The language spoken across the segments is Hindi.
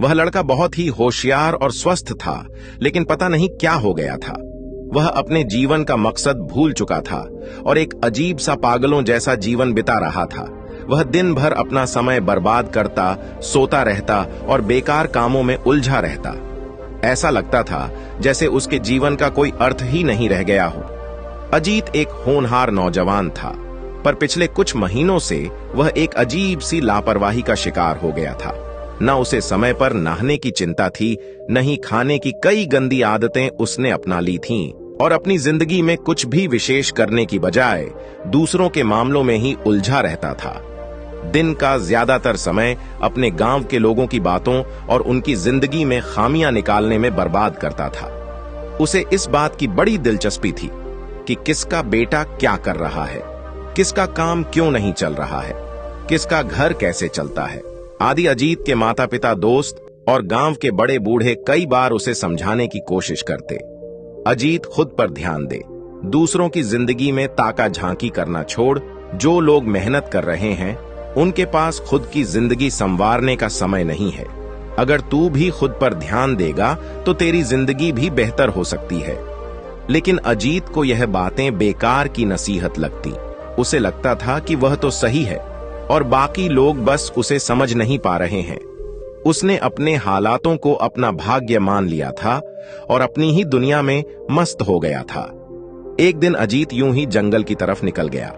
वह लड़का बहुत ही होशियार और स्वस्थ था, लेकिन पता नहीं क्या हो गया था। वह अपने जीवन का मकसद भूल चुका था और एक अजीब सा पागलों जैसा जीवन बिता रहा था। वह दिन भर अपना समय बर्बाद करता, सोता रहता और बेकार कामों में उलझा रहता। ऐसा लगता था जैसे उसके जीवन का कोई अर्थ ही नहीं रह गया हो। अजीत एक होनहार नौजवान था, पर पिछले कुछ महीनों से वह एक अजीब सी लापरवाही का शिकार हो गया था। न उसे समय पर नहाने की चिंता थी, न ही खाने की कई गंदी आदतें उसने अपना ली थीं, और अपनी जिंदगी में कुछ भी विशेष करने की बजाय दूसरों के मामलों में ही उलझा रहता था। दिन का ज्यादातर समय अपने गांव के लोगों की बातों और उनकी जिंदगी में खामियां निकालने में बर्बाद करता था। उसे इस बात की बड़ी दिलचस्पी थी कि किसका बेटा क्या कर रहा है, किसका काम क्यों नहीं चल रहा है, किसका घर कैसे चलता है आदि। अजीत के माता पिता, दोस्त और गांव के बड़े बूढ़े कई बार उसे समझाने की कोशिश करते। अजीत खुद पर ध्यान दे, दूसरों की जिंदगी में ताका झांकी करना छोड़। जो लोग मेहनत कर रहे हैं उनके पास खुद की जिंदगी संवारने का समय नहीं है। अगर तू भी खुद पर ध्यान देगा तो तेरी जिंदगी भी बेहतर हो सकती है। लेकिन अजीत को यह बातें बेकार की नसीहत लगती। उसे लगता था कि वह तो सही है और बाकी लोग बस उसे समझ नहीं पा रहे हैं। उसने अपने हालातों को अपना भाग्य मान लिया था और अपनी ही दुनिया में मस्त हो गया था। एक दिन अजीत यूं ही जंगल की तरफ निकल गया।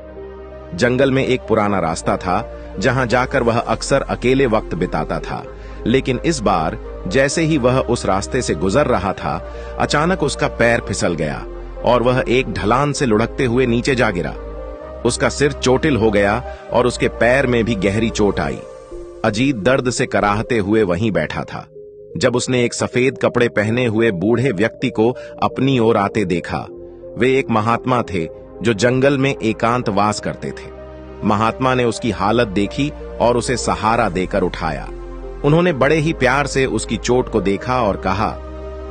जंगल में एक पुराना रास्ता था जहां जाकर वह अक्सर अकेले वक्त बिताता था। लेकिन इस बार जैसे ही वह उस रास्ते से गुजर रहा था, अचानक उसका पैर फिसल गया और वह एक ढलान से लुढ़कते हुए नीचे जा गिरा। उसका सिर चोटिल हो गया और उसके पैर में भी गहरी चोट आई। अजीत दर्द से कराहते हुए वहीं बैठा था जब उसने एक सफेद कपड़े पहने हुए बूढ़े व्यक्ति को अपनी ओर आते देखा। वे एक महात्मा थे जो जंगल में एकांत वास करते थे। महात्मा ने उसकी हालत देखी और उसे सहारा देकर उठाया। उन्होंने बड़े ही प्यार से उसकी चोट को देखा और कहा,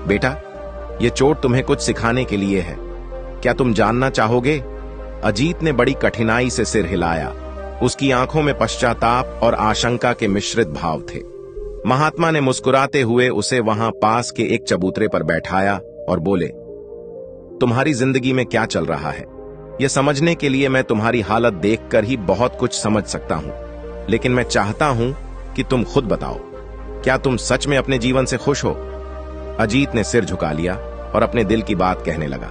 बेटा, ये चोट तुम्हें कुछ सिखाने के लिए है। क्या तुम जानना चाहोगे? अजीत ने बड़ी कठिनाई से सिर हिलाया। उसकी आंखों में पश्चाताप और आशंका के मिश्रित भाव थे। महात्मा ने मुस्कुराते हुए उसे वहां पास के एक चबूतरे पर बैठाया और बोले, तुम्हारी जिंदगी में क्या चल रहा है, यह समझने के लिए मैं तुम्हारी हालत देखकर ही बहुत कुछ समझ सकता हूं। लेकिन मैं चाहता हूं कि तुम खुद बताओ, क्या तुम सच में अपने जीवन से खुश हो? अजीत ने सिर झुका लिया और अपने दिल की बात कहने लगा।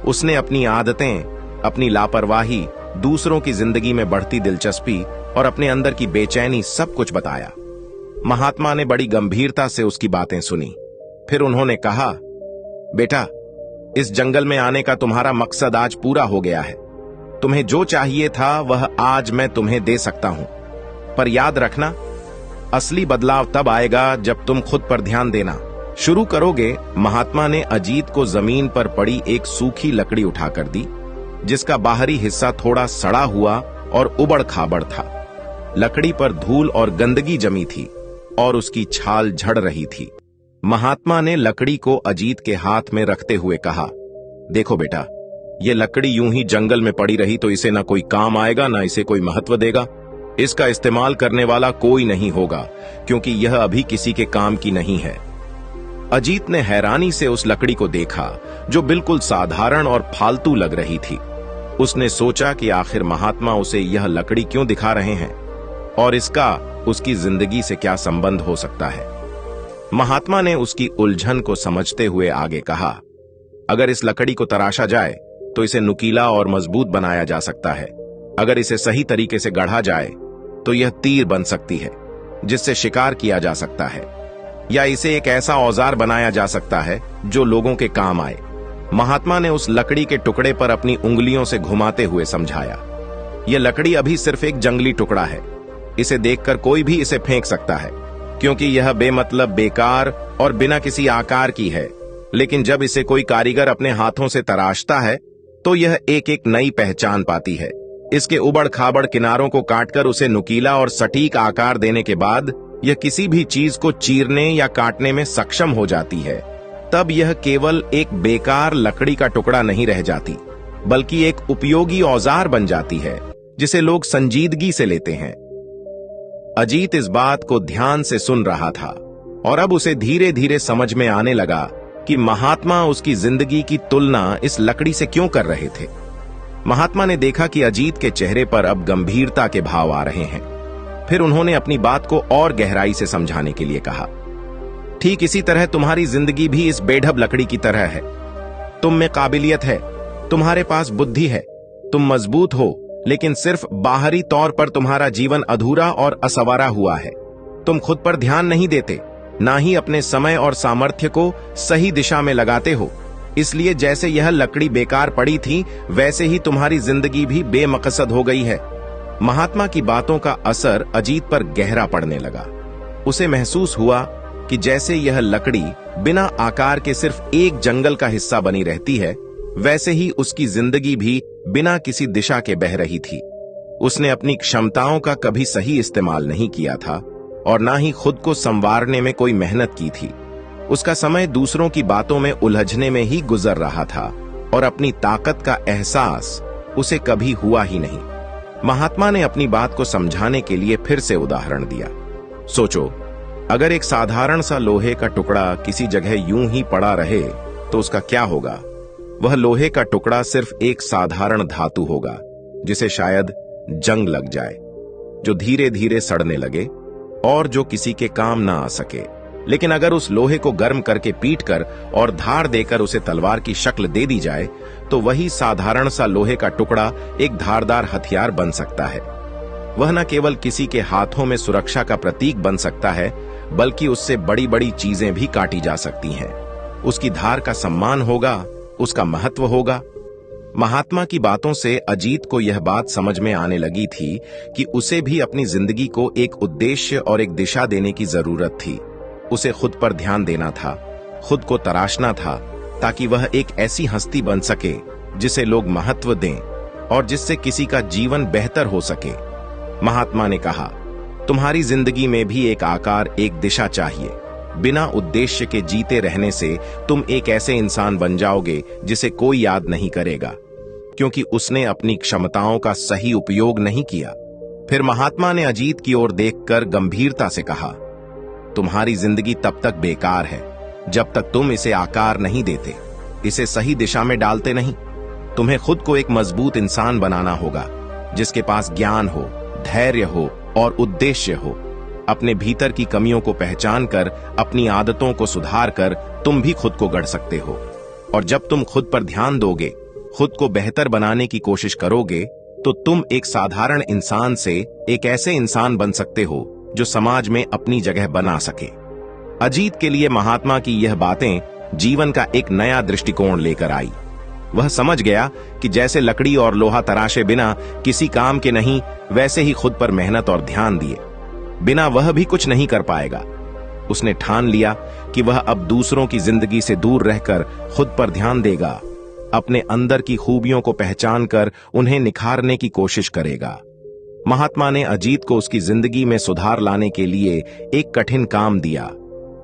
उसने अपनी आदतें, अपनी लापरवाही, दूसरों की जिंदगी में बढ़ती दिलचस्पी और अपने अंदर की बेचैनी सब कुछ बताया। महात्मा ने बड़ी गंभीरता से उसकी बातें सुनी। फिर उन्होंने कहा, बेटा, इस जंगल में आने का तुम्हारा मकसद आज पूरा हो गया है। तुम्हें जो चाहिए था वह आज मैं तुम्हें दे सकता हूं, पर याद रखना, असली बदलाव तब आएगा जब तुम खुद पर ध्यान देना शुरू करोगे। महात्मा ने अजीत को जमीन पर पड़ी एक सूखी लकड़ी उठाकर दी, जिसका बाहरी हिस्सा थोड़ा सड़ा हुआ और उबड़ खाबड़ था। लकड़ी पर धूल और गंदगी जमी थी और उसकी छाल झड़ रही थी। महात्मा ने लकड़ी को अजीत के हाथ में रखते हुए कहा, देखो बेटा, ये लकड़ी यूं ही जंगल में पड़ी रही तो इसे ना कोई काम आएगा, ना इसे कोई महत्व देगा। इसका इस्तेमाल करने वाला कोई नहीं होगा, क्योंकि यह अभी किसी के काम की नहीं है। अजीत ने हैरानी से उस लकड़ी को देखा, जो बिल्कुल साधारण और फालतू लग रही थी। उसने सोचा कि आखिर महात्मा उसे यह लकड़ी क्यों दिखा रहे हैं और इसका उसकी जिंदगी से क्या संबंध हो सकता है। महात्मा ने उसकी उलझन को समझते हुए आगे कहा, अगर इस लकड़ी को तराशा जाए तो इसे नुकीला और मजबूत बनाया जा सकता है। अगर इसे सही तरीके से गढ़ा जाए तो यह तीर बन सकती है, जिससे शिकार किया जा सकता है, या इसे एक ऐसा औजार बनाया जा सकता है जो लोगों के काम आए। महात्मा ने उस लकड़ी के टुकड़े पर अपनी उंगलियों से घुमाते हुए समझाया, यह लकड़ी अभी सिर्फ एक जंगली टुकड़ा है। इसे देखकर कोई भी इसे फेंक सकता है, क्योंकि यह बेमतलब, बेकार और बिना किसी आकार की है। लेकिन जब इसे कोई कारीगर अपने हाथों से तराशता है तो यह एक एक नई पहचान पाती है। इसके उबड़ खाबड़ किनारों को काटकर उसे नुकीला और सटीक आकार देने के बाद यह किसी भी चीज को चीरने या काटने में सक्षम हो जाती है। तब यह केवल एक बेकार लकड़ी का टुकड़ा नहीं रह जाती, बल्कि एक उपयोगी औजार बन जाती है, जिसे लोग संजीदगी से लेते हैं। अजीत इस बात को ध्यान से सुन रहा था। और अब उसे धीरे धीरे समझ में आने लगा कि महात्मा उसकी जिंदगी की तुलना इस लकड़ी से क्यों कर रहे थे। महात्मा ने देखा कि अजीत के चेहरे पर अब गंभीरता के भाव आ रहे हैं। फिर उन्होंने अपनी बात को और गहराई से समझाने के लिए कहा, ठीक इसी तरह तुम्हारी जिंदगी भी इस बेढब लकड़ी की तरह है। तुम में काबिलियत है, तुम्हारे पास बुद्धि है, तुम मजबूत हो, लेकिन सिर्फ बाहरी तौर पर तुम्हारा जीवन अधूरा और असंवारा हुआ है। तुम खुद पर ध्यान नहीं देते, ना ही अपने समय और सामर्थ्य को सही दिशा में लगाते हो। इसलिए जैसे यह लकड़ी बेकार पड़ी थी, वैसे ही तुम्हारी जिंदगी भी बेमकसद हो गई है। महात्मा की बातों का असर अजीत पर गहरा पड़ने लगा। उसे महसूस हुआ कि जैसे यह लकड़ी बिना आकार के सिर्फ एक जंगल का हिस्सा बनी रहती है, वैसे ही उसकी जिंदगी भी बिना किसी दिशा के बह रही थी। उसने अपनी क्षमताओं का कभी सही इस्तेमाल नहीं किया था और ना ही खुद को संवारने में कोई मेहनत की थी। उसका समय दूसरों की बातों में उलझने में ही गुजर रहा था और अपनी ताकत का एहसास उसे कभी हुआ ही नहीं। महात्मा ने अपनी बात को समझाने के लिए फिर से उदाहरण दिया। सोचो, अगर एक साधारण सा लोहे का टुकड़ा किसी जगह यूं ही पड़ा रहे तो उसका क्या होगा? वह लोहे का टुकड़ा सिर्फ एक साधारण धातु होगा जिसे शायद जंग लग जाए, जो धीरे धीरे सड़ने लगे और जो किसी के काम ना आ सके। लेकिन अगर उस लोहे को गर्म करके पीटकर और धार देकर उसे तलवार की शक्ल दे दी जाए तो वही साधारण सा लोहे का टुकड़ा एक धारदार हथियार बन सकता है। वह न केवल किसी के हाथों में सुरक्षा का प्रतीक बन सकता है, बल्कि उससे बड़ी बड़ी चीजें भी काटी जा सकती हैं। उसकी धार का सम्मान होगा, उसका महत्व होगा। महात्मा की बातों से अजीत को यह बात समझ में आने लगी थी कि उसे भी अपनी जिंदगी को एक उद्देश्य और एक दिशा देने की जरूरत थी। उसे खुद पर ध्यान देना था, खुद को तराशना था, ताकि वह एक ऐसी हस्ती बन सके जिसे लोग महत्व दें और जिससे किसी का जीवन बेहतर हो सके। महात्मा ने कहा, तुम्हारी जिंदगी में भी एक आकार, एक दिशा चाहिए। बिना उद्देश्य के जीते रहने से तुम एक ऐसे इंसान बन जाओगे जिसे कोई याद नहीं करेगा, क्योंकि उसने अपनी क्षमताओं का सही उपयोग नहीं किया। फिर महात्मा ने अजीत की ओर देखकर गंभीरता से कहा, तुम्हारी जिंदगी तब तक बेकार है जब तक तुम इसे आकार नहीं देते, इसे सही दिशा में डालते नहीं। तुम्हें खुद को एक मजबूत इंसान बनाना होगा, जिसके पास ज्ञान हो, धैर्य हो और उद्देश्य हो। अपने भीतर की कमियों को पहचान कर, अपनी आदतों को सुधार कर तुम भी खुद को गढ़ सकते हो। और जब तुम खुद पर ध्यान दोगे, खुद को बेहतर बनाने की कोशिश करोगे, तो तुम एक साधारण इंसान से एक ऐसे इंसान बन सकते हो जो समाज में अपनी जगह बना सके। अजीत के लिए महात्मा की यह बातें जीवन का एक नया दृष्टिकोण लेकर आई। वह समझ गया कि जैसे लकड़ी और लोहा तराशे बिना किसी काम के नहीं, वैसे ही खुद पर मेहनत और ध्यान दिए बिना वह भी कुछ नहीं कर पाएगा। उसने ठान लिया कि वह अब दूसरों की जिंदगी से दूर रहकर खुद पर ध्यान देगा, अपने अंदर की खूबियों को पहचान कर उन्हें निखारने की कोशिश करेगा। महात्मा ने अजीत को उसकी जिंदगी में सुधार लाने के लिए एक कठिन काम दिया।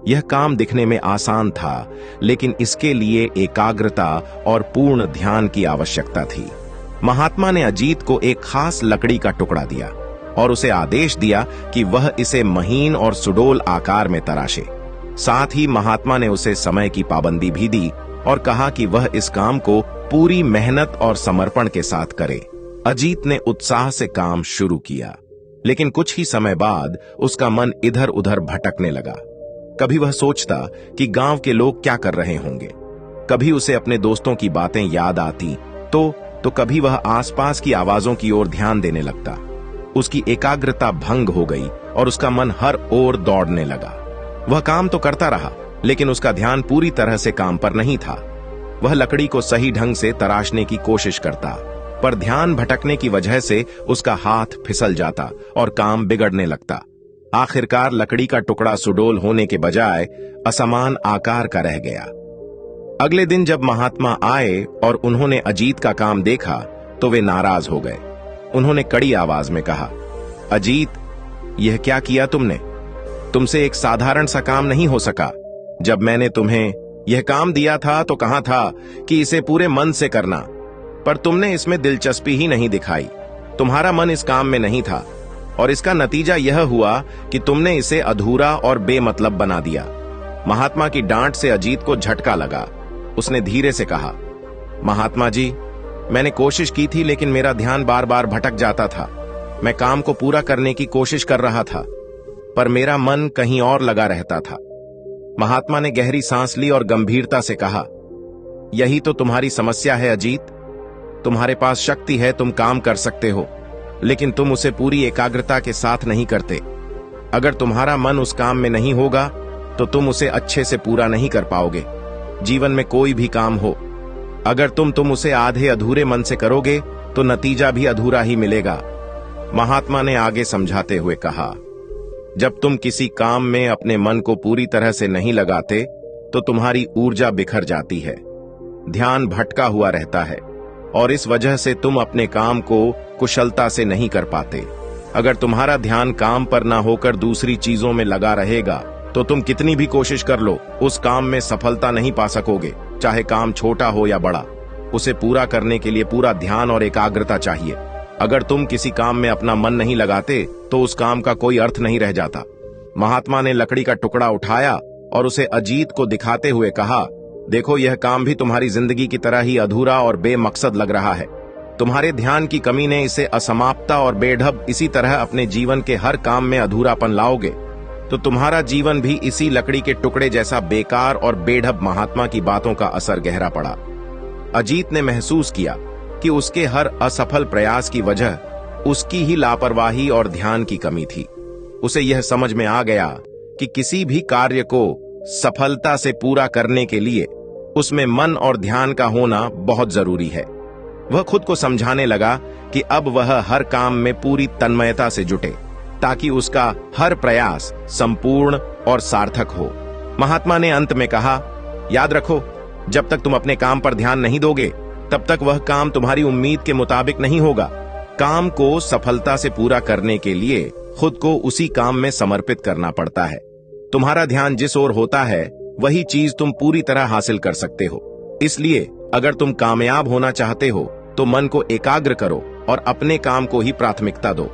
यह काम दिखने में आसान था, लेकिन इसके लिए एकाग्रता और पूर्ण ध्यान की आवश्यकता थी। महात्मा ने अजीत को एक खास लकड़ी का टुकड़ा दिया और उसे आदेश दिया कि वह इसे महीन और सुडोल आकार में तराशे। साथ ही महात्मा ने उसे समय की पाबंदी भी दी और कहा कि वह इस काम को पूरी मेहनत और समर्पण के साथ करे। अजीत ने उत्साह से काम शुरू किया, लेकिन कुछ ही समय बाद उसका मन इधर उधर भटकने लगा। कभी वह सोचता कि गांव के लोग क्या कर रहे होंगे, कभी उसे अपने दोस्तों की बातें याद आती तो कभी वह आसपास की आवाजों की ओर ध्यान देने लगता। उसकी एकाग्रता भंग हो गई और उसका मन हर ओर दौड़ने लगा। वह काम तो करता रहा, लेकिन उसका ध्यान पूरी तरह से काम पर नहीं था। वह लकड़ी को सही ढंग से तराशने की कोशिश करता, पर ध्यान भटकने की वजह से उसका हाथ फिसल जाता और काम बिगड़ने लगता। आखिरकार लकड़ी का टुकड़ा सुडोल होने के बजाय असमान आकार का रह गया। अगले दिन जब महात्मा आए और उन्होंने अजीत का काम देखा तो वे नाराज हो गए। उन्होंने कड़ी आवाज में कहा, अजीत, यह क्या किया तुमने? तुमसे एक साधारण सा काम नहीं हो सका। जब मैंने तुम्हें यह काम दिया था तो कहा था कि इसे पूरे मन से करना, पर तुमने इसमें दिलचस्पी ही नहीं दिखाई। तुम्हारा मन इस काम में नहीं था। और इसका नतीजा यह हुआ कि तुमने इसे अधूरा और बेमतलब बना दिया। महात्मा की डांट से अजीत को झटका लगा। उसने धीरे से कहा, महात्मा जी, मैंने कोशिश की थी लेकिन मेरा ध्यान बार बार भटक जाता था। मैं काम को पूरा करने की कोशिश कर रहा था, पर मेरा मन कहीं और लगा रहता था। महात्मा ने गहरी सांस ली और गंभीरता से कहा, यही तो तुम्हारी समस्या है अजीत। तुम्हारे पास शक्ति है, तुम काम कर सकते हो, लेकिन तुम उसे पूरी एकाग्रता के साथ नहीं करते। अगर तुम्हारा मन उस काम में नहीं होगा तो तुम उसे अच्छे से पूरा नहीं कर पाओगे। जीवन में कोई भी काम हो, अगर तुम उसे आधे अधूरे मन से करोगे तो नतीजा भी अधूरा ही मिलेगा। महात्मा ने आगे समझाते हुए कहा, जब तुम किसी काम में अपने मन को पूरी तरह से नहीं लगाते तो तुम्हारी ऊर्जा बिखर जाती है, ध्यान भटका हुआ रहता है और इस वजह से तुम अपने काम को कुशलता से नहीं कर पाते। अगर तुम्हारा ध्यान काम पर ना होकर दूसरी चीजों में लगा रहेगा तो तुम कितनी भी कोशिश कर लो, उस काम में सफलता नहीं पा सकोगे। चाहे काम छोटा हो या बड़ा, उसे पूरा करने के लिए पूरा ध्यान और एकाग्रता चाहिए। अगर तुम किसी काम में अपना मन नहीं लगाते तो उस काम का कोई अर्थ नहीं रह जाता। महात्मा ने लकड़ी का टुकड़ा उठाया और उसे अजीत को दिखाते हुए कहा, देखो, यह काम भी तुम्हारी जिंदगी की तरह ही अधूरा और बेमकसद लग रहा है। तुम्हारे ध्यान की कमी ने इसे असमाप्ता और बेढब इसी तरह अपने जीवन के हर काम में अधूरापन लाओगे तो तुम्हारा जीवन भी इसी लकड़ी के टुकड़े जैसा बेकार और बेढब। महात्मा की बातों का असर गहरा पड़ा। अजीत ने महसूस किया कि उसके हर असफल प्रयास की वजह उसकी ही लापरवाही और ध्यान की कमी थी। उसे यह समझ में आ गया कि किसी भी कार्य को सफलता से पूरा करने के लिए उसमें मन और ध्यान का होना बहुत जरूरी है। वह खुद को समझाने लगा कि अब वह हर काम में पूरी तन्मयता से जुटे ताकि उसका हर प्रयास संपूर्ण और सार्थक हो। महात्मा ने अंत में कहा, याद रखो, जब तक तुम अपने काम पर ध्यान नहीं दोगे तब तक वह काम तुम्हारी उम्मीद के मुताबिक नहीं होगा। काम को सफलता से पूरा करने के लिए खुद को उसी काम में समर्पित करना पड़ता है। तुम्हारा ध्यान जिस ओर होता है वही चीज तुम पूरी तरह हासिल कर सकते हो। इसलिए अगर तुम कामयाब होना चाहते हो तो मन को एकाग्र करो और अपने काम को ही प्राथमिकता दो।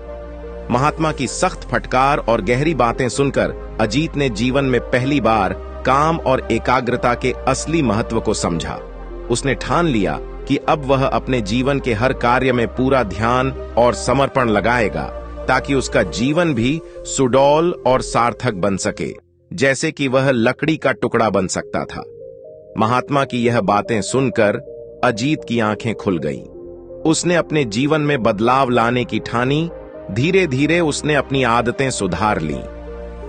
महात्मा की सख्त फटकार और गहरी बातें सुनकर अजीत ने जीवन में पहली बार काम और एकाग्रता के असली महत्व को समझा। उसने ठान लिया कि अब वह अपने जीवन के हर कार्य में पूरा ध्यान और समर्पण लगाएगा ताकि उसका जीवन भी सुडौल और सार्थक बन सके, जैसे कि वह लकड़ी का टुकड़ा बन सकता था। महात्मा की यह बातें सुनकर अजीत की आंखें खुल गईं। उसने अपने जीवन में बदलाव लाने की ठानी। धीरे धीरे उसने अपनी आदतें सुधार लीं।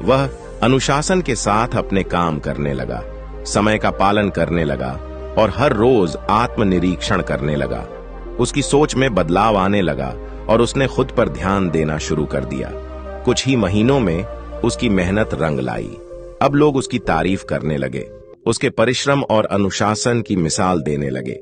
वह अनुशासन के साथ अपने काम करने लगा, समय का पालन करने लगा और हर रोज आत्मनिरीक्षण करने लगा। उसकी सोच में बदलाव आने लगा और उसने खुद पर ध्यान देना शुरू कर दिया। कुछ ही महीनों में उसकी मेहनत रंग लाई। अब लोग उसकी तारीफ करने लगे, उसके परिश्रम और अनुशासन की मिसाल देने लगे।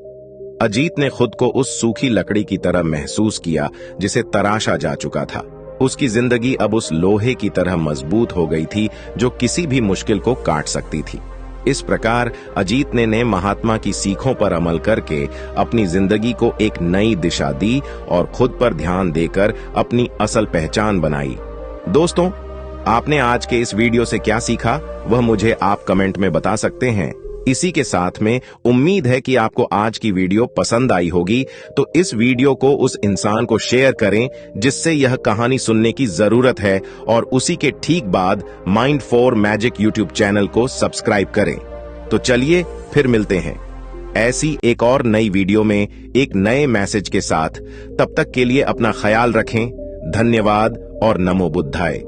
अजीत ने खुद को उस सूखी लकड़ी की तरह महसूस किया जिसे तराशा जा चुका था। उसकी जिंदगी अब उस लोहे की तरह मजबूत हो गई थी जो किसी भी मुश्किल को काट सकती थी। इस प्रकार अजीत ने महात्मा की सीखों पर अमल करके अपनी जिंदगी को एक नई दिशा दी और खुद पर ध्यान देकर अपनी असल पहचान बनाई। दोस्तों, आपने आज के इस वीडियो से क्या सीखा वह मुझे आप कमेंट में बता सकते हैं। इसी के साथ में उम्मीद है कि आपको आज की वीडियो पसंद आई होगी, तो इस वीडियो को उस इंसान को शेयर करें जिससे यह कहानी सुनने की जरूरत है और उसी के ठीक बाद mind for magic YouTube channel को सब्सक्राइब करें। तो चलिए फिर मिलते हैं ऐसी एक और नई वीडियो में एक नए मैसेज के साथ। तब तक के लिए अपना ख्याल रखें। धन्यवाद और नमो बुद्धाय।